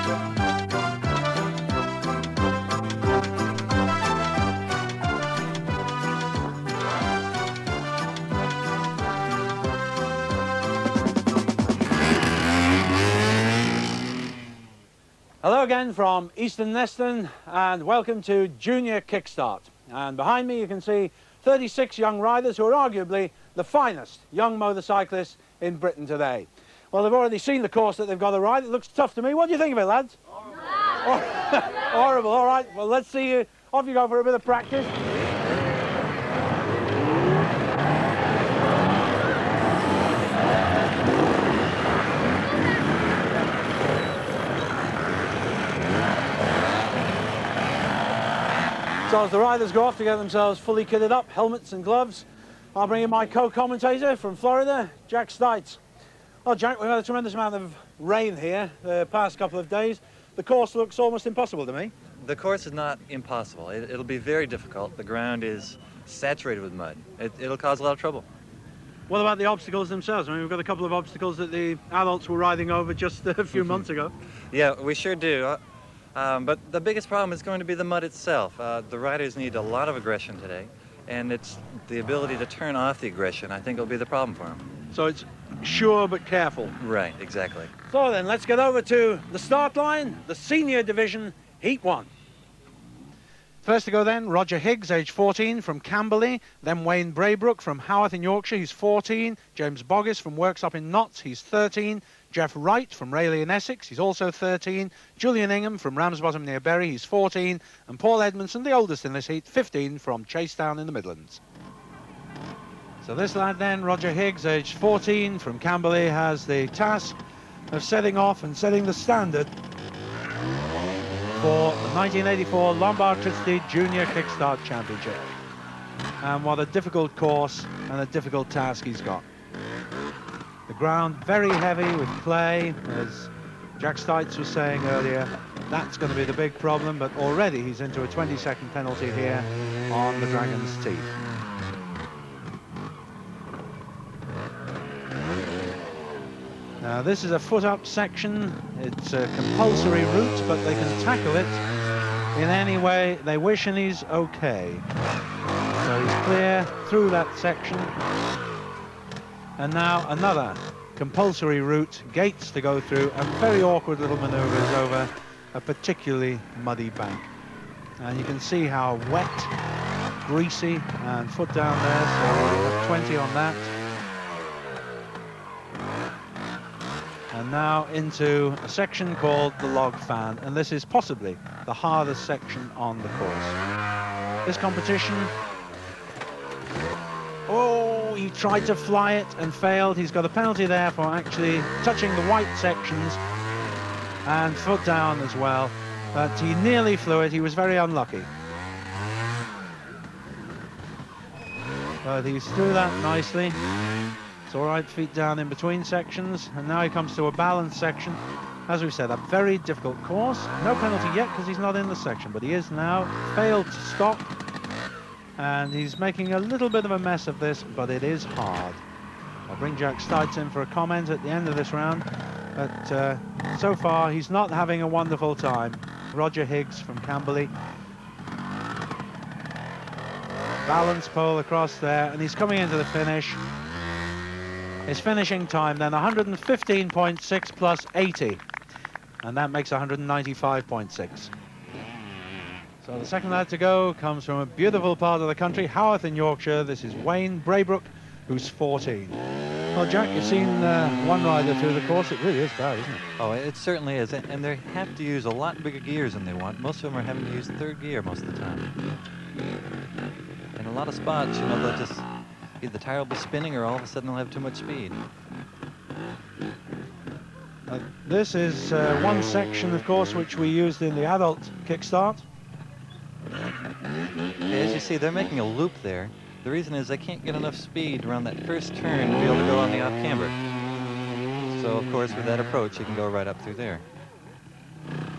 Hello again from Eastern Neston and welcome to Junior Kickstart. And behind me you can see 36 young riders who are arguably the finest young motorcyclists in Britain today. Well, they've already seen the course that they've got to ride. It looks tough to me. What do you think of it, lads? Horrible. Horrible, all right. Well, let's see you. Off you go for a bit of practice. So as the riders go off to get themselves fully kitted up, helmets and gloves, I'll bring in my co-commentator from Florida, Jack Stites. Well, Jack, we've had a tremendous amount of rain here the past couple of days. The course looks almost impossible to me. The course is not impossible. It'll be very difficult. The ground is saturated with mud. It'll cause a lot of trouble. What about the obstacles themselves? I mean, we've got a couple of obstacles that the adults were riding over just a few months ago. Yeah, we sure do. But the biggest problem is going to be the mud itself. The riders need a lot of aggression today, and it's the ability to turn off the aggression, I think, will be the problem for them. So it's sure but careful. Right, exactly. So then, let's get over to the start line, the senior division, Heat 1. First to go then, Roger Higgs, age 14, from Camberley. Then Wayne Braybrook from Howarth in Yorkshire, he's 14. James Boggis from Works up in Notts, he's 13. Jeff Wright from Rayleigh in Essex, he's also 13. Julian Ingham from Ramsbottom near Bury, he's 14. And Paul Edmondson, the oldest in this heat, 15, from Chasetown in the Midlands. So this lad then, Roger Higgs, aged 14, from Camberley, has the task of setting off and setting the standard for the 1984 Lombard Christie Junior Kickstart Championship. And what a difficult course and a difficult task he's got. The ground very heavy with clay, as Jack Stites was saying earlier. That's going to be the big problem, but already he's into a 20-second penalty here on the Dragon's Teeth. Now this is a foot-up section. It's a compulsory route, but they can tackle it in any way they wish, and he's okay. So he's clear through that section. And now another compulsory route, gates to go through, and very awkward little manoeuvres over a particularly muddy bank. And you can see how wet, greasy, and foot down there, so we have 20 on that. And now into a section called the log fan, and this is possibly the hardest section on the course. This competition, oh, he tried to fly it and failed. He's got a penalty there for actually touching the white sections and foot down as well, but he nearly flew it. He was very unlucky. But he's through that nicely. It's all right, feet down in between sections, and now he comes to a balance section. As we said, a very difficult course. No penalty yet because he's not in the section, but he is now. Failed to stop, and he's making a little bit of a mess of this, but it is hard. I'll bring Jack Stites in for a comment at the end of this round, but so far he's not having a wonderful time. Roger Higgs from Camberley. Balance pole across there, and he's coming into the finish. His finishing time then 115.6 plus 80, and that makes 195.6. So the second lad to go comes from a beautiful part of the country, Howarth in Yorkshire. This is Wayne Braybrook, who's 14. Well, Jack, you've seen one rider through the course. It really is bad, isn't it? Oh, it certainly is, and they have to use a lot bigger gears than they want. Most of them are having to use third gear most of the time. In a lot of spots, you know, they'll just either the tire will be spinning or all of a sudden they'll have too much speed. This is one section, of course, which we used in the adult Kickstart. As you see, they're making a loop there. The reason is they can't get enough speed around that first turn to be able to go on the off-camber. So, of course, with that approach, you can go right up through there.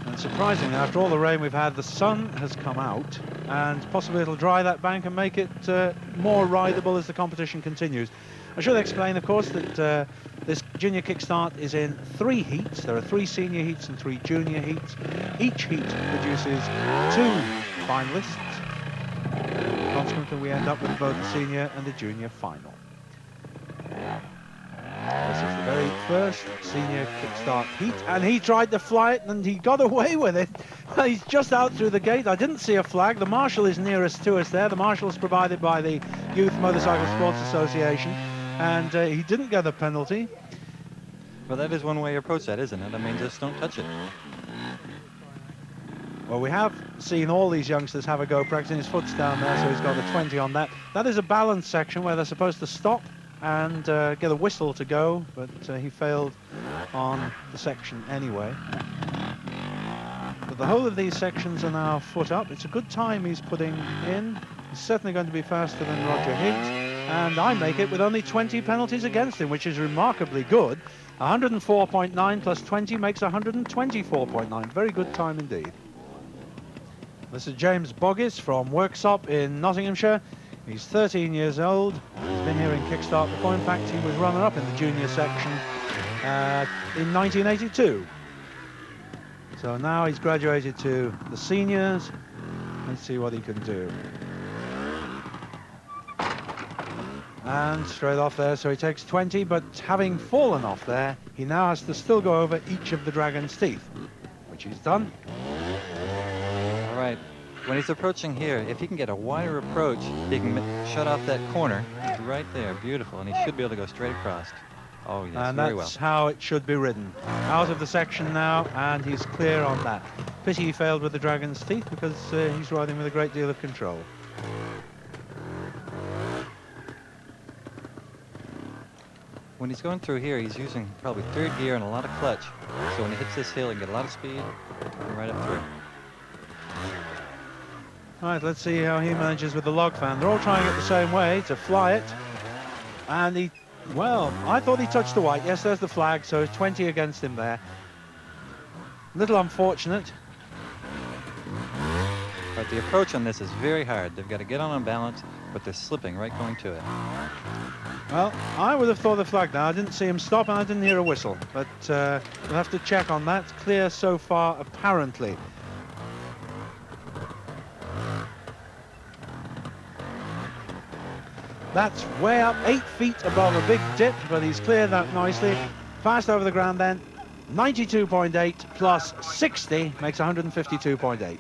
And surprisingly, after all the rain we've had, the sun has come out, and possibly it'll dry that bank and make it more rideable as the competition continues. I should explain, of course, that this Junior Kickstart is in 3 heats. There are 3 senior heats and 3 junior heats. Each heat produces 2 finalists. Consequently, we end up with both the senior and the junior final. This is the very first senior Kickstart heat, and he tried to fly it and he got away with it. He's just out through the gate. I didn't see a flag. The marshal is nearest to us there. The marshal is provided by the Youth Motorcycle Sports Association, and he didn't get a penalty. Well, that is one way to approach that, isn't it? I mean, just don't touch it. Well, we have seen all these youngsters have a go practicing. His foot's down there, so he's got a 20 on that. That is a balance section where they're supposed to stop and get a whistle to go, but he failed on the section anyway. But the whole of these sections are now foot up. It's a good time he's putting in. He's certainly going to be faster than Roger Higgs, and I make it with only 20 penalties against him, which is remarkably good. 104.9 plus 20 makes 124.9. Very good time indeed. This is James Boggis from Worksop in Nottinghamshire. He's 13 years old. He's been here in Kickstart before. In fact, he was runner-up in the junior section in 1982. So now he's graduated to the seniors. Let's see what he can do. And straight off there, so he takes 20, but having fallen off there, he now has to still go over each of the dragon's teeth, which he's done. All right. When he's approaching here, if he can get a wider approach, he can shut off that corner right there. Beautiful. And he should be able to go straight across. Oh, yes, and very well. that's how it should be ridden. Out of the section now, and he's clear on that. Pity he failed with the dragon's teeth, because he's riding with a great deal of control. When he's going through here, he's using probably 3rd gear and a lot of clutch. So when he hits this hill, he can get a lot of speed and right up through. All right, let's see how he manages with the log fan. They're all trying it the same way to fly it. And he, well, I thought he touched the white. Yes, there's the flag, so 20 against him there. Little unfortunate. But the approach on this is very hard. They've got to get on balance, but they're slipping right going to it. Well, I would have thought the flag now. I didn't see him stop and I didn't hear a whistle. But we'll have to check on that. It's clear so far, apparently. That's way up, 8 feet above a big dip, but he's cleared that nicely. Fast over the ground then. 92.8 plus 60 makes 152.8.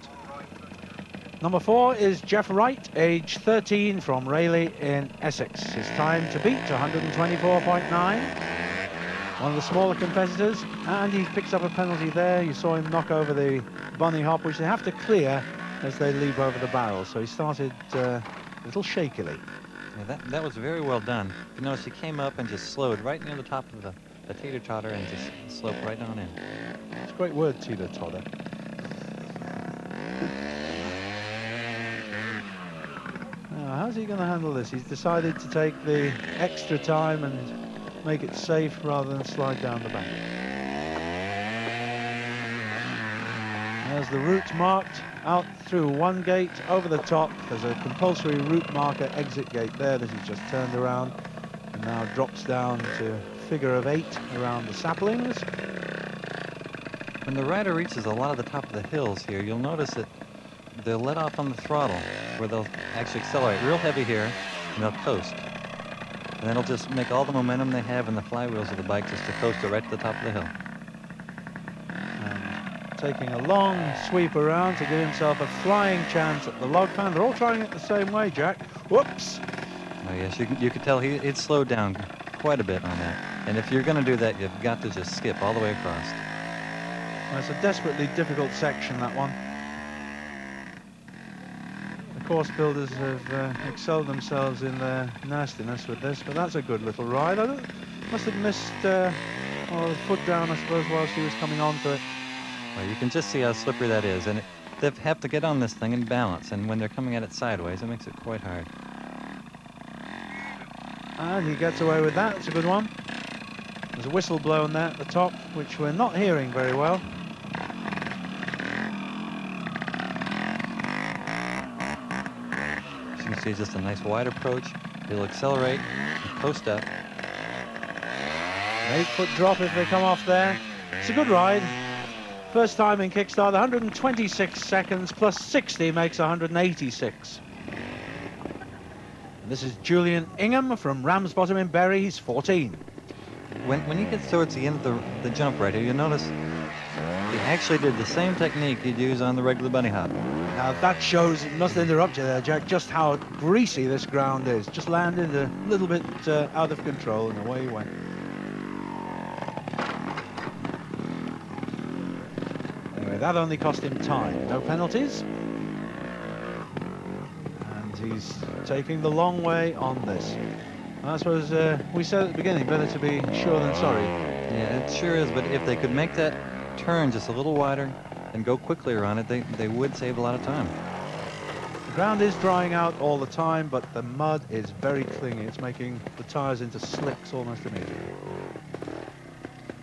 Number 4 is Jeff Wright, age 13, from Rayleigh in Essex. His time to beat, 124.9. One of the smaller competitors, and he picks up a penalty there. You saw him knock over the bunny hop, which they have to clear as they leap over the barrel. So he started a little shakily. Yeah, that was very well done. You notice he came up and just slowed right near the top of the teeter-totter and just sloped right on in. It's a great word, teeter-totter. How's he going to handle this? He's decided to take the extra time and make it safe rather than slide down the bank. There's the route marked out through one gate over the top. There's a compulsory route marker exit gate there that he's just turned around and now drops down to figure of 8 around the saplings. When the rider reaches a lot of the top of the hills here, you'll notice that they'll let off on the throttle, where they'll actually accelerate real heavy here, and they'll coast. And that'll just make all the momentum they have in the flywheels of the bike just to coast it right to the top of the hill. And taking a long sweep around to give himself a flying chance at the log fan. They're all trying it the same way, Jack. Whoops! Oh yes, you could tell it slowed down quite a bit on that. And if you're going to do that, you've got to just skip all the way across. Well, it's a desperately difficult section, that one. Course builders have excelled themselves in their nastiness with this, but that's a good little ride. Must have missed the foot down, I suppose, whilst he was coming onto it. Well, you can just see how slippery that is, and they have to get on this thing in balance, and when they're coming at it sideways, it makes it quite hard. And he gets away with that. It's a good one. There's a whistle blown there at the top, which we're not hearing very well. You can see just a nice wide approach. He'll accelerate and coast up. An 8-foot drop if they come off there. It's a good ride. First time in Kickstart, 126 seconds plus 60 makes 186. And this is Julian Ingham from Ramsbottom in Bury. He's 14. When he gets towards the end of the jump right here, you'll notice he actually did the same technique he'd use on the regular bunny hop. Now that shows, must interrupt you there, Jack, just how greasy this ground is. Just landed a little bit out of control and away he went. Anyway, that only cost him time. No penalties. And he's taking the long way on this. And I suppose we said at the beginning, better to be sure than sorry. Yeah, it sure is, but if they could make that turn just a little wider and go quickly around it, they would save a lot of time. The ground is drying out all the time, but the mud is very clingy. It's making the tires into slicks almost immediately.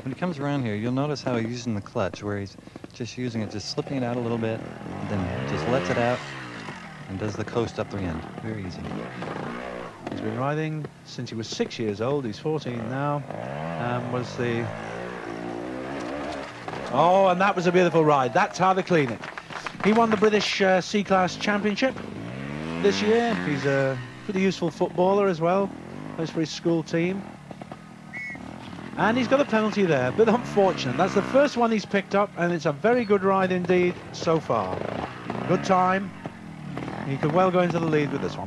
When he comes around here, you'll notice how he's using the clutch, where he's just using it, just slipping it out a little bit, and then just lets it out and does the coast up the end. Very easy. He's been riding since he was 6 years old. He's 14 now. Was the... Oh, and that was a beautiful ride. That's how they clean it. He won the British C-Class Championship this year. He's a pretty useful footballer as well. Plays for his school team. And he's got a penalty there, but unfortunate. That's the first one he's picked up, and it's a very good ride indeed so far. Good time. He could well go into the lead with this one.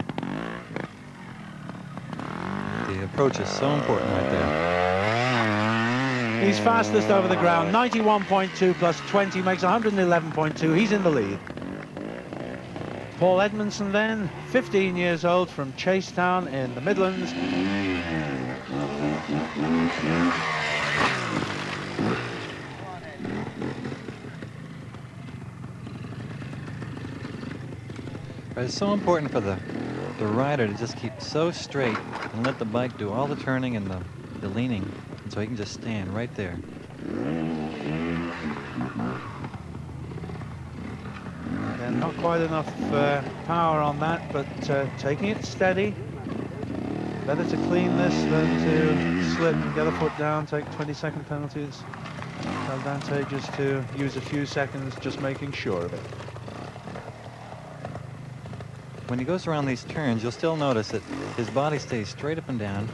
The approach is so important right there. He's fastest over the ground. 91.2 plus 20 makes 111.2. He's in the lead. Paul Edmondson then, 15 years old, from Chasetown in the Midlands. It's so important for the rider to just keep so straight and let the bike do all the turning and the leaning, and so he can just stand right there. And not quite enough power on that, but taking it steady. Better to clean this than to slip and get a foot down, take 20-second penalties. Advantageous to use a few seconds, just making sure of it. When he goes around these turns, you'll still notice that his body stays straight up and down,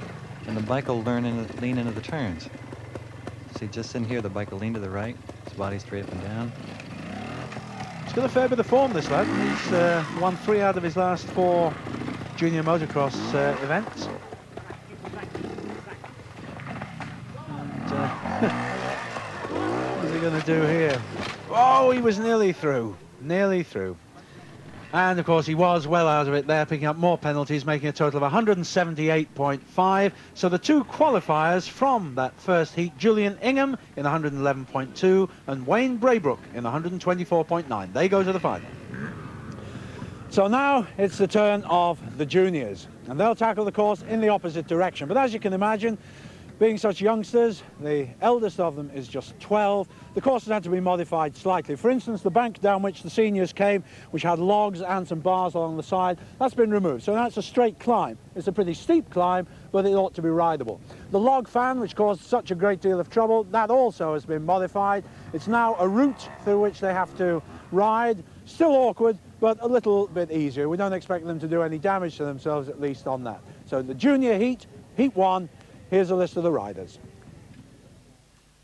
and the bike will lean into the turns. See, just in here, the bike will lean to the right, his body straight up and down. He's got a fair bit of form, this lad. He's won 3 out of his last 4 junior motocross events. And, what's he going to do here? Oh, he was nearly through. Nearly through. And, of course, he was well out of it there, picking up more penalties, making a total of 178.5. So the 2 qualifiers from that first heat, Julian Ingham in 111.2 and Wayne Braybrook in 124.9. They go to the final. So now it's the turn of the juniors, and they'll tackle the course in the opposite direction. But as you can imagine, being such youngsters, the eldest of them is just 12. The course has had to be modified slightly. For instance, the bank down which the seniors came, which had logs and some bars along the side, that's been removed. So that's a straight climb. It's a pretty steep climb, but it ought to be rideable. The log fan, which caused such a great deal of trouble, that also has been modified. It's now a route through which they have to ride. Still awkward, but a little bit easier. We don't expect them to do any damage to themselves, at least on that. So the junior heat, heat 1, here's a list of the riders.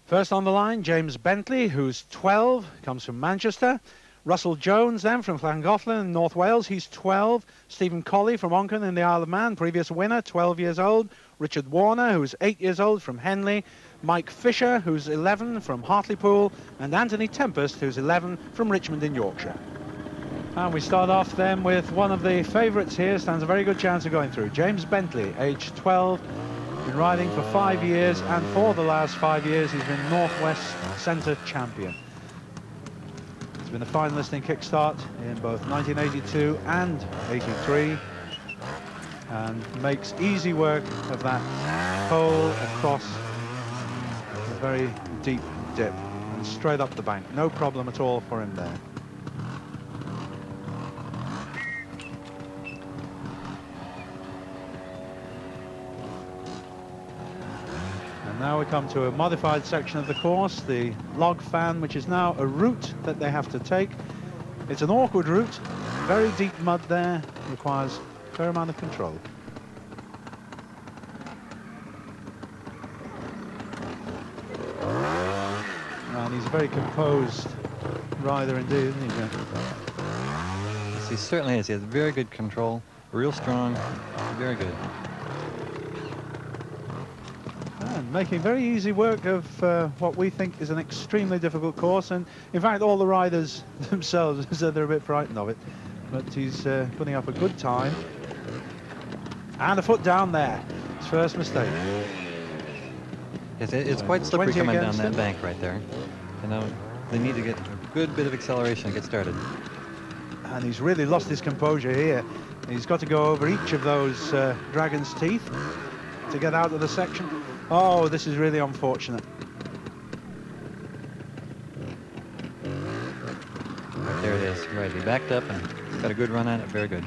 First on the line, James Bentley, who's 12, comes from Manchester. Russell Jones, then, from Llangollen in North Wales, he's 12. Stephen Colley from Onchan in the Isle of Man, previous winner, 12 years old. Richard Warner, who's 8 years old, from Henley. Mike Fisher, who's 11, from Hartlepool. And Anthony Tempest, who's 11, from Richmond in Yorkshire. And we start off then with one of the favourites here, stands a very good chance of going through. James Bentley, age 12. Been riding for 5 years, and for the last 5 years he's been Northwest Centre champion. He's been a finalist in Kickstart in both 1982 and 83, and makes easy work of that pole across a very deep dip and straight up the bank. No problem at all for him there. Now we come to a modified section of the course, the log fan, which is now a route that they have to take. It's an awkward route, very deep mud there, requires a fair amount of control. And he's a very composed rider indeed, isn't he, Jack? Yes, he certainly is. He has very good control, real strong, very good. And making very easy work of what we think is an extremely difficult course. And in fact, all the riders themselves said they're a bit frightened of it. But he's putting up a good time. And a foot down there. His first mistake. Yes, it's quite slippery coming down that bank right there. You know, they need to get a good bit of acceleration to get started. And he's really lost his composure here. He's got to go over each of those dragon's teeth to get out of the section. Oh, this is really unfortunate. Right, there it is. Right, he backed up and got a good run at it. Very good.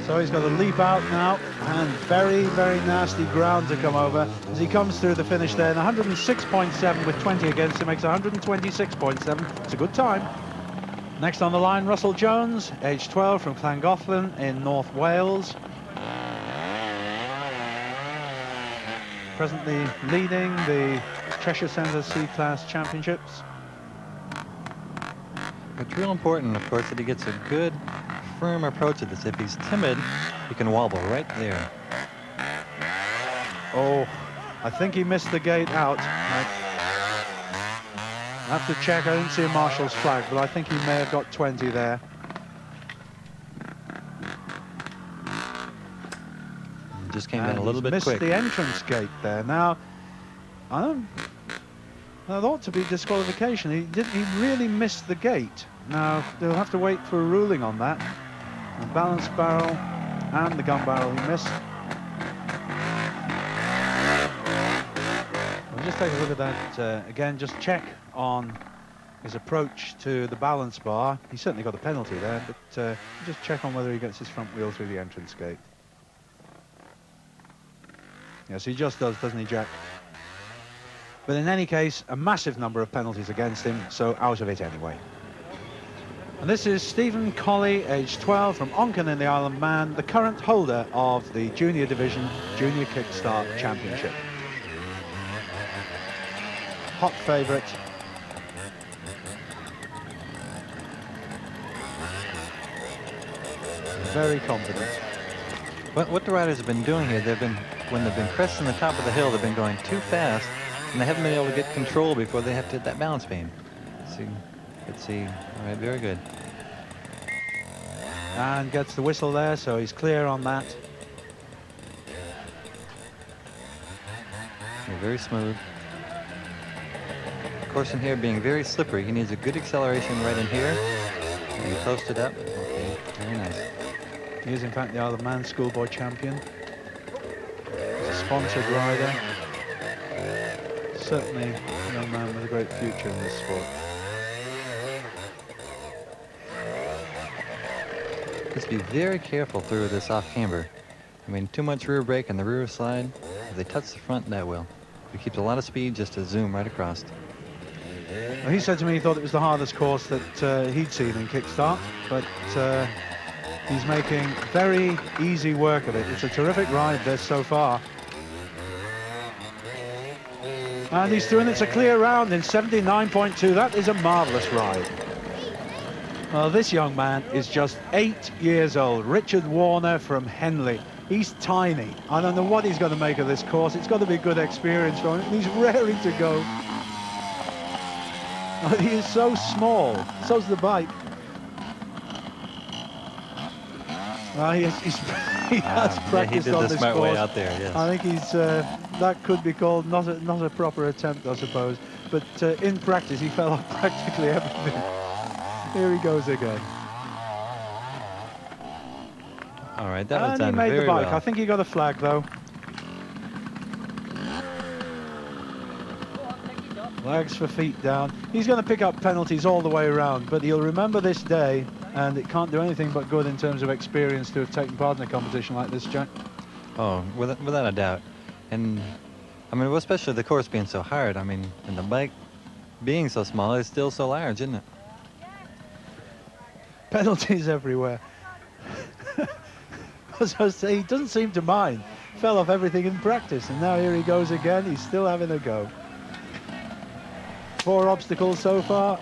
So he's got to leap out now, and very, very nasty ground to come over as he comes through the finish there. And 106.7 with 20 against him makes 126.7. It's a good time. Next on the line, Russell Jones, age 12 from Llangollen in North Wales. Presently leading the Cheshire Centre C-Class Championships. It's real important, of course, that he gets a good, firm approach to this. If he's timid, he can wobble right there. Oh, I think he missed the gate out. I have to check. I didn't see a marshal's flag, but I think he may have got 20 there. Just came in a little bit quick. Missed the entrance gate there. Now, that ought to be disqualification. He really missed the gate. Now, they'll have to wait for a ruling on that. The balance barrel and the gun barrel he missed. We'll just take a look at that again. Just check on his approach to the balance bar. He certainly got a penalty there, but just check on whether he gets his front wheel through the entrance gate. Yes, he just does, doesn't he, Jack? But in any case, a massive number of penalties against him, so out of it anyway. And this is Stephen Colley, age 12, from Onken in the Isle of Man, the current holder of the Junior Division Junior Kickstart Championship. Hot favourite. Very confident. What the riders have been doing here, when they've been pressing the top of the hill, they've been going too fast, and they haven't been able to get control before they have to hit that balance beam. Let's see. All right, very good. And gets the whistle there, so he's clear on that. Yeah, very smooth. Of course, in here being very slippery, he needs a good acceleration right in here. And he posted up. Okay, very nice. He is, in fact, the Isle of Man schoolboy champion. He's a sponsored rider. Certainly a young man with a great future in this sport. Just be very careful through this off camber. I mean, too much rear brake and the rear slide. If they touch the front, that will. It keeps a lot of speed just to zoom right across. Well, he said to me he thought it was the hardest course that he'd seen in Kickstart, but he's making very easy work of it. It's a terrific ride this so far. And he's through, and it's a clear round in 79.2. That is a marvellous ride. Well, this young man is just 8 years old. Richard Warner from Henley. He's tiny. I don't know what he's going to make of this course. It's got to be a good experience for him. He's raring to go. He is so small. So's the bike. He has practiced on this smart course. Way out there, yes. I think he's that could be called not a proper attempt, I suppose. But in practice, he fell off practically everything. Here he goes again. All right, that was And done he made very the bike. well. I think he got a flag, though. Flags for feet down. He's going to pick up penalties all the way around, but he'll remember this day, and it can't do anything but good in terms of experience to have taken part in a competition like this, Jack. Oh, without a doubt. And I mean, well, especially the course being so hard. I mean, and the bike being so small, it's still so large, isn't it? Penalties everywhere. As I say, he doesn't seem to mind. Fell off everything in practice, and now here he goes again. He's still having a go. 4 obstacles so far,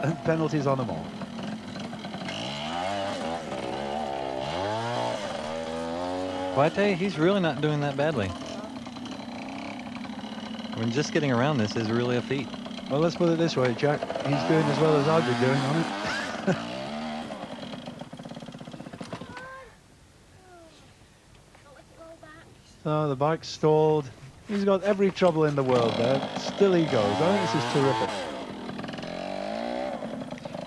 and penalties on them all. Well, I tell you, he's really not doing that badly. I mean, just getting around this is really a feat. Well, let's put it this way, Jack. He's doing as well as I've been doing on it. So the bike's stalled. He's got every trouble in the world there. Still he goes. I think this is terrific.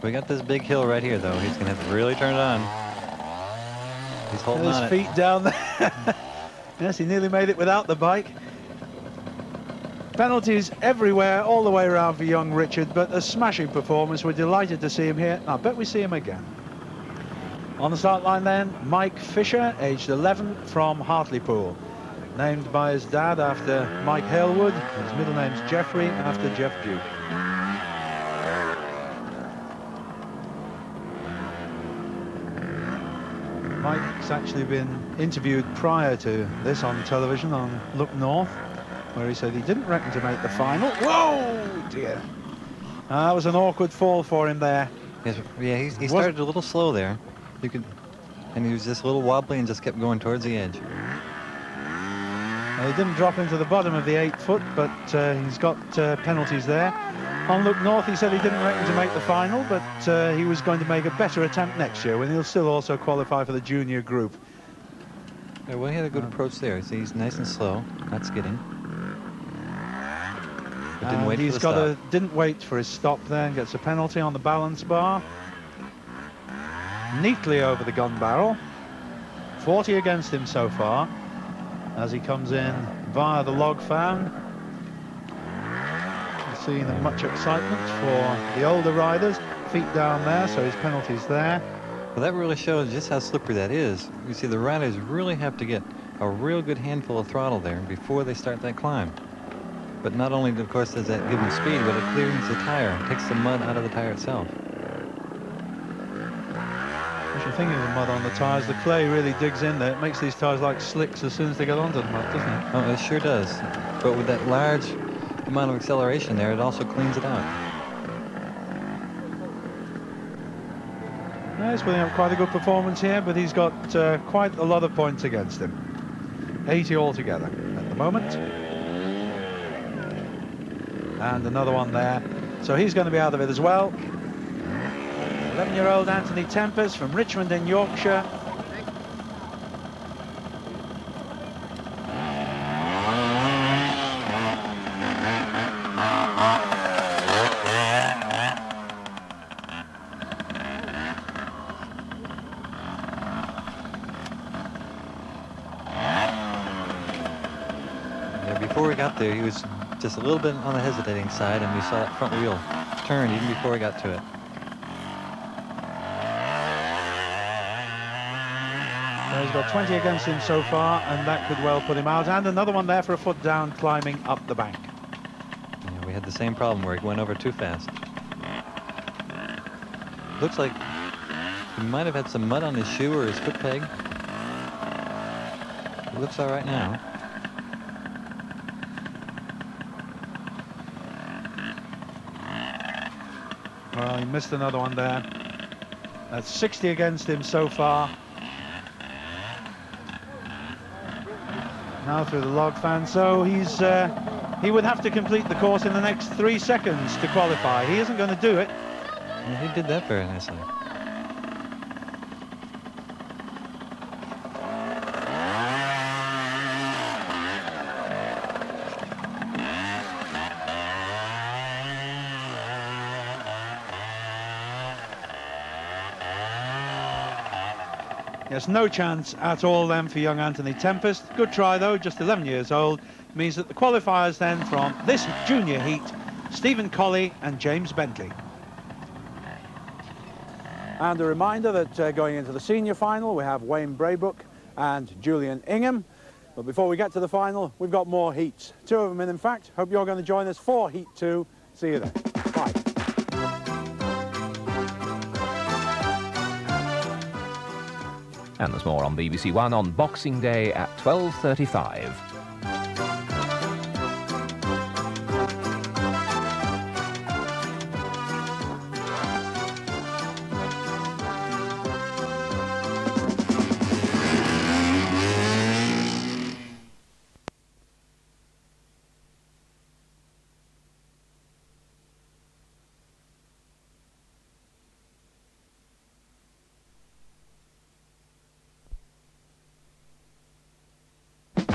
We got this big hill right here, though. He's going to have to really turn it on. He's holding on his feet down there. Yes, he nearly made it without the bike. Penalties everywhere, all the way around for young Richard, but a smashing performance. We're delighted to see him here. I bet we see him again. On the start line then, Mike Fisher, aged 11, from Hartlepool. Named by his dad after Mike Halewood. His middle name's Jeffrey, after Jeff Duke. Mike's actually been interviewed prior to this on television on Look North, where he said he didn't reckon to make the final. Whoa, dear. That was an awkward fall for him there. Yes, yeah, he started a little slow there. You could, and he was just a little wobbly and just kept going towards the edge. He didn't drop into the bottom of the 8 foot, but he's got penalties there. On Look North, he said he didn't reckon to make the final, but he was going to make a better attempt next year when he'll still also qualify for the junior group. Yeah, well, he had a good approach there. See, he's nice and slow, not skidding. But didn't wait for the stop. Didn't wait for his stop there, and gets a penalty on the balance bar. Neatly over the gun barrel. 40 against him so far, as he comes in via the log fan. You're seeing much excitement for the older riders. Feet down there, so his penalty's there. Well, that really shows just how slippery that is. You see, the riders really have to get a real good handful of throttle there before they start that climb. But not only, of course, does that give them speed, but it cleans the tire, takes the mud out of the tire itself. As you're thinking of the mud on the tyres, the clay really digs in there. It makes these tyres like slicks as soon as they get onto the mud, doesn't it? Oh, it sure does. But with that large amount of acceleration there, it also cleans it out. Yeah, he's putting up quite a good performance here, but he's got quite a lot of points against him. 80 altogether at the moment. And another one there. So he's going to be out of it as well. 11-year-old Anthony Tempest from Richmond in Yorkshire. Yeah, before he got there, he was just a little bit on the hesitating side, and we saw that front wheel turn even before he got to it. He's got 20 against him so far, and that could well put him out. And another one there for a foot down, climbing up the bank. Yeah, we had the same problem where he went over too fast. Looks like he might have had some mud on his shoe or his foot peg. It looks all right now. Well, he missed another one there. That's 60 against him so far. Now through the log fan, so he would have to complete the course in the next 3 seconds to qualify. He isn't going to do it. Yeah, he did that very nicely. Yes, no chance at all then for young Anthony Tempest. Good try though, just 11 years old. Means that the qualifiers then from this junior heat, Stephen Colley and James Bentley. And a reminder that going into the senior final, we have Wayne Braybrook and Julian Ingham. But before we get to the final, we've got more heats. 2 of them in fact. Hope you're going to join us for Heat 2. See you then. Bye. And there's more on BBC One on Boxing Day at 12:35.